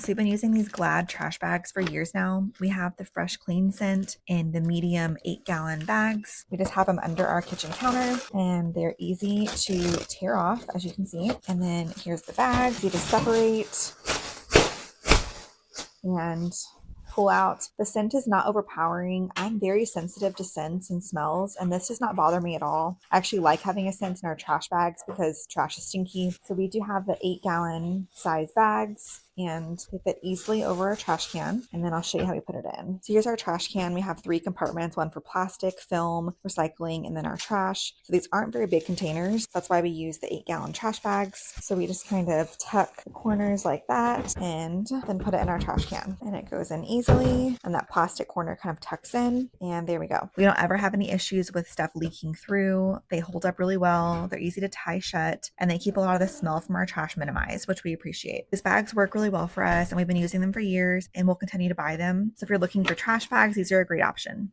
So we've been using these Glad trash bags for years now. We have the Fresh Clean scent in the medium 8-gallon bags. We just have them under our kitchen counter and they're easy to tear off, as you can see. And then here's the bags. You just separate and pull out. The scent is not overpowering. I'm very sensitive to scents and smells, and this does not bother me at all. I actually like having a scent in our trash bags because trash is stinky. So we do have the 8-gallon size bags, and they fit easily over a trash can. And then I'll show you how we put it in. So here's our trash can. We have 3 compartments, one for plastic, film, recycling, and then our trash. So these aren't very big containers. That's why we use the 8-gallon trash bags. So we just kind of tuck the corners like that and then put it in our trash can. And it goes in easily. And that plastic corner kind of tucks in. And there we go. We don't ever have any issues with stuff leaking through. They hold up really well. They're easy to tie shut. And they keep a lot of the smell from our trash minimized, which we appreciate. These bags work really well for us, and we've been using them for years, and we'll continue to buy them. So if you're looking for trash bags, these are a great option.